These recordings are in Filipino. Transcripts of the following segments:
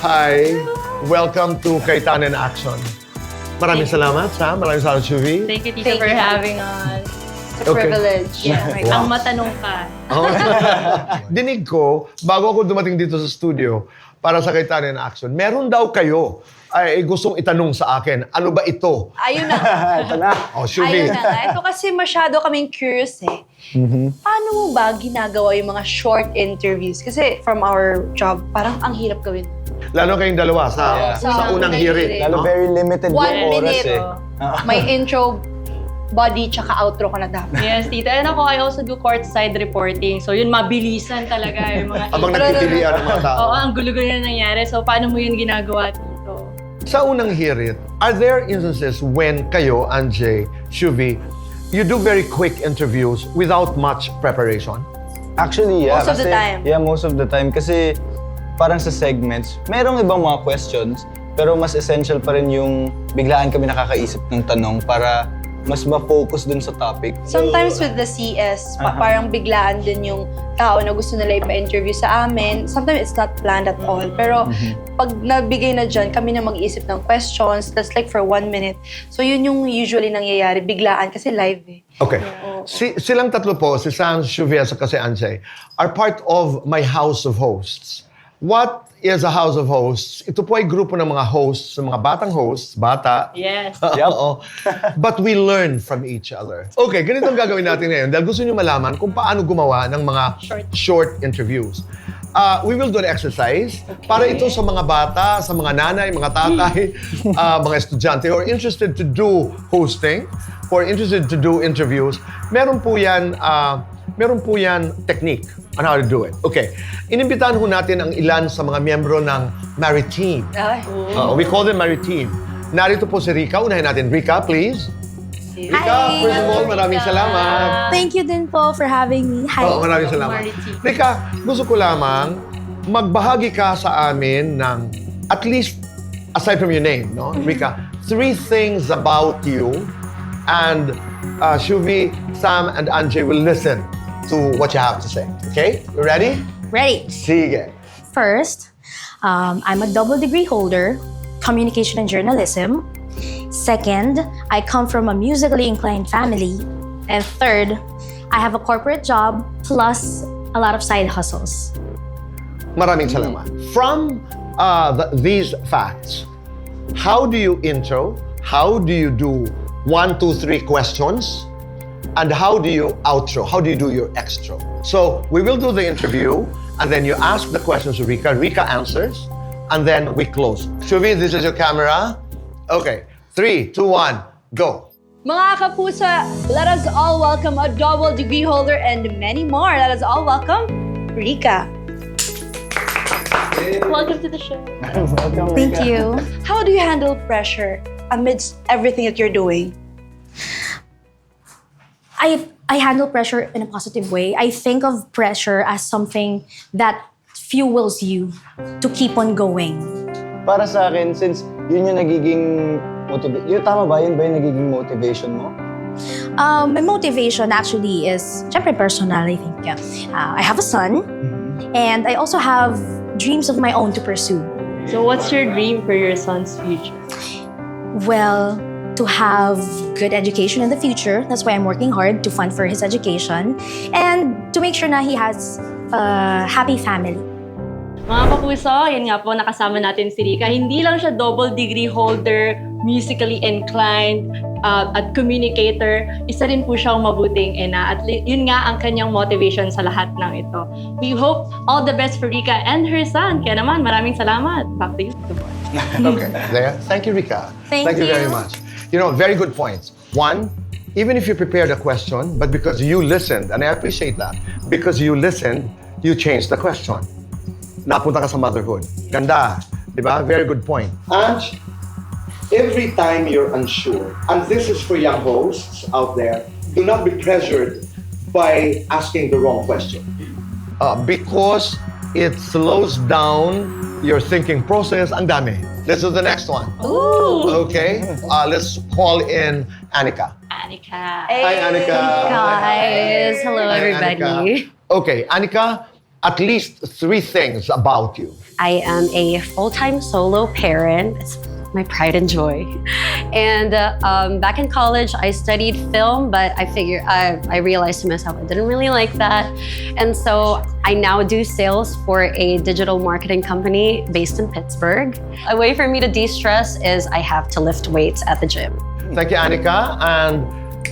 Hi. Welcome to Cayetano In Action. Maraming salamat, Sam. Maraming salamat, Shuvi. Thank you, Tito, for having us. It's a privilege. Yeah. Wow. Ang matanong ka. Dinig ko, bago ako dumating dito sa studio para sa Cayetano In Action, meron daw kayo ay gustong itanong sa akin, ano ba ito? Ayun na. Ito na. Oh, Shuvi. Ayun na nga. Ito kasi masyado kaming curious eh. Paano mo ba ginagawa yung mga short interviews? Kasi from our job, parang ang hirap gawin. Lalo kayong dalawa sa unang hearing. Lalo no? very limited 1 yung oras minute. eh. May intro, body, tsaka outro ka na dapat. Yes, Tito. And ako, I also do courtside reporting. So yun, mabilisan talaga yung mga... Habang nagpipilian ng mga tao. Oo, ang gulo-gulo na nangyari. So paano mo yun ginagawa, Tito? Sa unang hirit, are there instances when kayo, Anjay, Shuvi, you do very quick interviews without much preparation? Actually, yeah. Most of the time. Yeah, most of the time. Kasi parang sa segments, merong ibang mga questions, pero mas essential pa rin yung biglaan kami nakakaisip ng tanong para mas ma-focus dun sa topic. Sometimes with the CS, parang biglaan din yung tao na gusto nila ipa-interview sa amin. Sometimes it's not planned at all. Pero pag nabigay na dyan, kami na mag-iisip ng questions. That's like for 1 minute. So yun yung usually nangyayari, biglaan kasi live eh. Okay. Silang tatlo po, si Sam, Shuvi, at si Anjay, are part of my house of hosts. What is a house of hosts? Ito po ay grupo ng mga hosts, ng mga batang hosts, bata. Yes. Oo. But we learn from each other. Okay, ganito ang gagawin natin ngayon dahil gusto niyo malaman kung paano gumawa ng mga short interviews. We will do an exercise para ito sa mga bata, sa mga nanay, mga tatay, mga estudyante who are interested to do hosting, who are interested to do interviews. Meron po yan technique on how to do it. Okay. Inimbitahan ho natin ang ilan sa mga miyembro ng Married Team. We call them Married Team. Narito po si Rika. Unahin natin. Rika, please. Rika, Hi. first of all, maraming salamat. Thank you din po for having me. Hi. Oo, maraming salamat. Married Team. Rika, gusto ko lamang magbahagi ka sa amin ng at least, aside from your name, no? Rika, 3 things about you and Shuvi, Sam, and Anjay will listen to what you have to say. Okay? You ready? Ready. Sige. First, I'm a double degree holder, communication and journalism. Second, I come from a musically inclined family. And third, I have a corporate job plus a lot of side hustles. Maraming salamat. From these facts, how do you intro? How do you do 1, 2, 3 questions? And how do you outro? How do you do your extra? So we will do the interview, and then you ask the questions to Rika. Rika answers, and then we close. Shuvi, this is your camera. Okay, 3, 2, 1, go. Mga kapusa, let us all welcome a double degree holder and many more. Let us all welcome Rika. Welcome to the show. Thank you. How do you handle pressure amidst everything that you're doing? I handle pressure in a positive way. I think of pressure as something that fuels you to keep on going. Para sa akin, since yun yung nagiging motivation, yun tama ba? Yun ba yung nagiging motivation mo? My motivation actually is, syempre personal, I think. I have a son, and I also have dreams of my own to pursue. So what's your dream for your son's future? Well, to have good education in the future. That's why I'm working hard to fund for his education and to make sure na he has a happy family. Mga kapuso, yan nga po, nakasama natin si Rika. Hindi lang siya double degree holder, musically inclined, at communicator. Isa rin po siyang mabuting ina. At yun nga ang kanyang motivation sa lahat ng ito. We hope all the best for Rika and her son. Kaya naman, maraming salamat. Back to you, Tito Boy. Okay, there. Thank you, Rika. Thank you very you. much. You know, very good points. One, even if you prepared a question, but because you listened, and I appreciate that, because you listened, you changed the question. Napunta ka sa motherhood. Ganda, di ba? Very good point. And every time you're unsure, and this is for young hosts out there, do not be pressured by asking the wrong question. Because it slows down your thinking process. Ang dami. Let's do the next one. Ooh! Okay? Let's call in Anika. Anika. Hi, Anika. Guys, hello Hi, everybody. Anika. Okay, Anika, at least 3 things about you. I am a full-time solo parent. It's my pride and joy. And back in college, I studied film, but I realized to myself I didn't really like that. And so I now do sales for a digital marketing company based in Pittsburgh. A way for me to de-stress is I have to lift weights at the gym. Thank you, Anika, and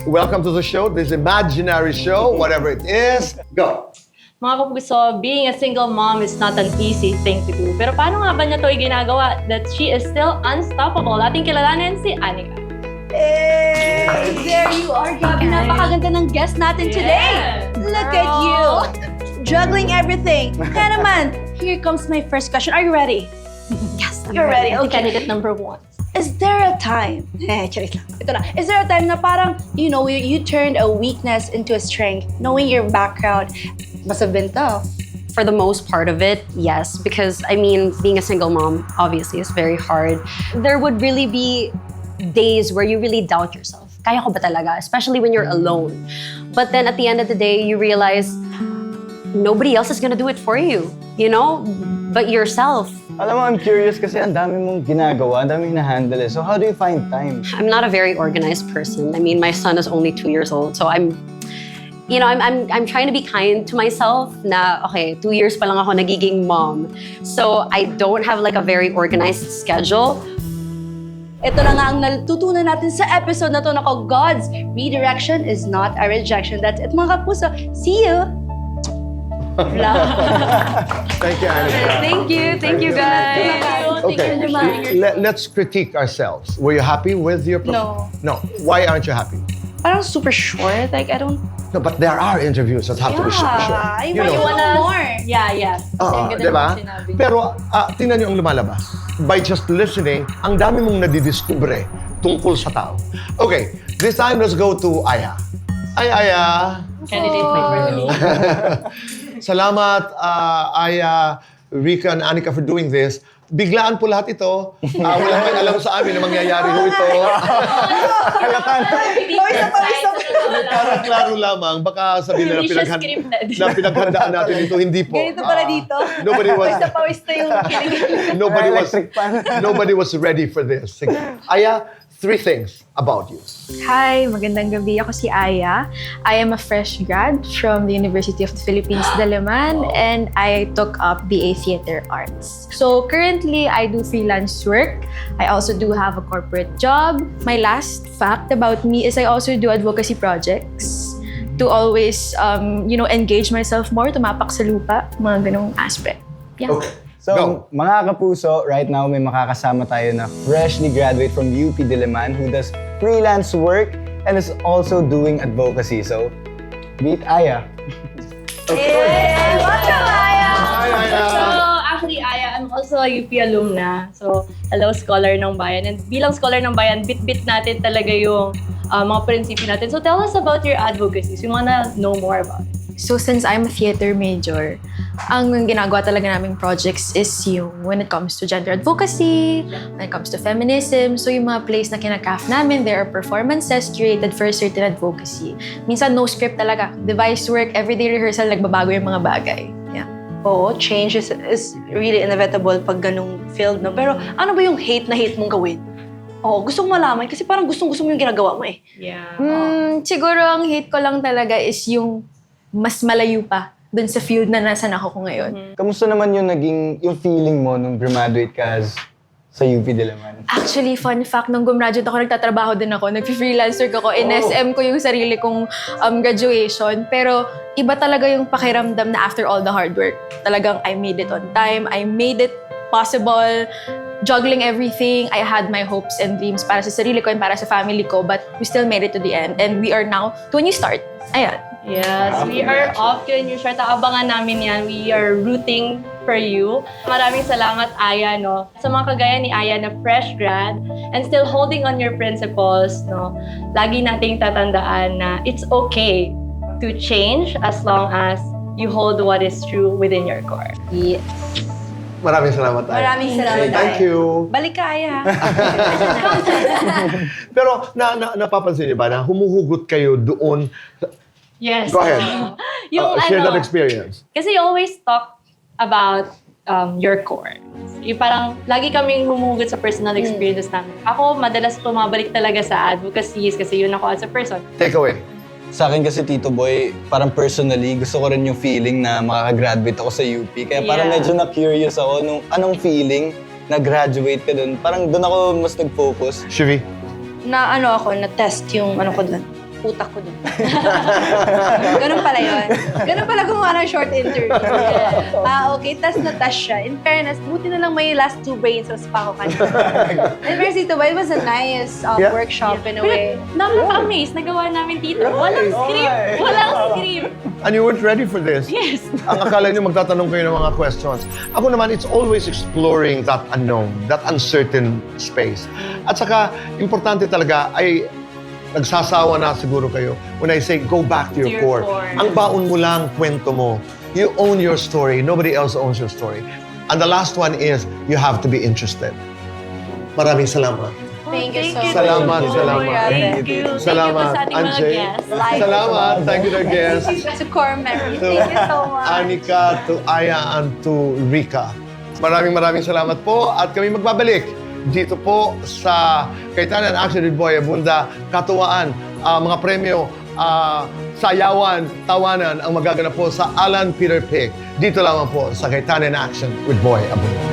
welcome to the show, this imaginary show, whatever it is. Go! Mga kapuso, being a single mom is not an easy thing to do. Pero paano nga ba niya ito ginagawa that she is still unstoppable? Ating kilalanin si Anika. Hey, there you are, Gabi. Napakaganda ng guest natin today. Look at you. Juggling everything. Kaya naman, here comes my first question. Are you ready? Yes, You're ready. Okay. Candidate number 1. Is there a time, charit lang. Ito na. Is there a time na parang, you turned a weakness into a strength, knowing your background? Must have been tough. For the most part of it, yes. Because, I mean, being a single mom, obviously, is very hard. There would really be days where you really doubt yourself. Kaya ko ba talaga? Especially when you're alone. But then at the end of the day, you realize nobody else is gonna do it for you, but yourself. Alam mo, I'm curious kasi ang dami mong ginagawa, ang dami hinahandle eh. So how do you find time? I'm not a very organized person. I mean, my son is only 2 years old, so I'm trying to be kind to myself na, okay, 2 years pa lang ako nagiging mom. So I don't have like a very organized schedule. Ito na nga ang natutunan natin sa episode na to na God's redirection is not a rejection. That's it, mga kapuso. See you! Thank you, Anika. Thank you guys. Okay, let's critique ourselves. Were you happy with your No. Why aren't you happy? Parang super short. Like, I don't... No, but there are interviews that have to be short. I want more. Yeah. Oo, di ba? Pero tingnan niyo ang lumalabas. By just listening, ang dami mong nadidiskubre tungkol sa tao. Okay, this time let's go to Aya. Ay, Aya. Candidate number 3. Salamat, Aya, Rika, and Anika for doing this. Biglaan po lahat ito. Wala kang alam sa amin na mangyayari ho ito. Klaro lamang. Baka sabihin na pinaghandaan natin ito. Hindi po. Ganito pala dito. Pawis na yung kilig. Nobody was ready for this. Sige. Aya, 3 things about you. Hi, magandang gabi. Ako si Aya. I am a fresh grad from the University of the Philippines, Diliman, and I took up BA Theater Arts. So currently, I do freelance work. I also do have a corporate job. My last fact about me is I also do advocacy projects to always, engage myself more, tumapak sa lupa, mga ganong aspect. Yeah. Okay. So, Go. mga kapuso, right now may makakasama tayo na freshly graduate from UP Diliman who does freelance work and is also doing advocacy. So, meet Aya. Hey, welcome, Aya! So, actually, Aya, I'm also a UP alumna. So, hello, Scholar ng Bayan. And bilang Scholar ng Bayan, bit-bit natin talaga yung mga prinsipyo natin. So, tell us about your advocacy. So, we wanna know more about it. So since I'm a theater major, ang ginagawa talaga naming projects is yung when it comes to gender advocacy, when it comes to feminism. So yung mga plays na kinacraft namin, there are performances curated for a certain advocacy. Minsan no script talaga. Device work, everyday rehearsal, nagbabago yung mga bagay. Yeah. Oo, change is really inevitable pag ganung field, no? Pero ano ba yung hate mong gawin? Oo, gusto kong malaman kasi parang gustong-gusto mo yung ginagawa mo eh. Yeah. Siguro ang hate ko lang talaga is yung mas malayo pa dun sa field na nasan ako ngayon. Kamusta naman yung feeling mo nung graduate ka sa UP Diliman? Actually, fun fact, nung gumraduate ako, nagtatrabaho din ako. Nag-freelancer ako. In-SM ko yung sarili kong graduation. Pero iba talaga yung pakiramdam na after all the hard work. Talagang I made it on time. I made it possible. Juggling everything. I had my hopes and dreams para sa sarili ko and para sa family ko. But we still made it to the end. And we are now to a new start. Ayan. Yes, we are off to a new start. Abangan namin yan. We are rooting for you. Maraming salamat, Aya, no? Sa mga kagaya ni Aya na fresh grad and still holding on your principles, no? Lagi nating tatandaan na it's okay to change as long as you hold what is true within your core. Yes. Maraming salamat, Aya. Maraming salamat, Aya. Thank you. Balik ka, Aya. Pero napapansin niyo ba na humuhugot kayo doon? Yes. Go ahead. Share that experience. Kasi you always talk about your core. Yung parang lagi kaming humugot sa personal experiences namin. Ako, madalas pumabalik talaga sa advocacy kasi yun ako as a person. Take away. Sa akin kasi, Tito Boy, parang personally, gusto ko rin yung feeling na makakagraduate ako sa UP. Kaya parang medyo na-curious ako nung anong feeling na graduate ka dun. Parang dun ako mas nag-focus. Shivi. Na na-test yung ko dun. Utak ko dun. Ganun pala yun. Ganun pala gumawa ng short interview. Okay, test na test siya. In fairness, buti na lang may last 2 brain cells pa ako kanina. In fairness, Tito Boy, it was a nice workshop in a way. Nakaka-amaze, nagawa namin dito. Walang script. Walang script. And you weren't ready for this. Yes. Ang akala nyo magtatanong kayo ng mga questions. Ako naman, it's always exploring that unknown, that uncertain space. At saka, importante talaga ay nagsasawa na siguro kayo when I say go back to your core. Ang baon mo lang, kwento mo. You own your story. Nobody else owns your story. And the last one is you have to be interested. Maraming salamat. Thank you so much. Salamat, salamat. Thank you. Salamat, Thank you po sa ating mga Anjay. guests. Salamat. Thank you to our guests. To core memory. Thank you so much. Anika, to Aya, and to Rika. Maraming salamat po at kami magbabalik dito po sa Cayetano In Action with Boy Abunda. Katuwaan, mga premyo, sayawan, tawanan ang magaganap po sa Alan Peter Pick. Dito lamang po sa Cayetano In Action with Boy Abunda.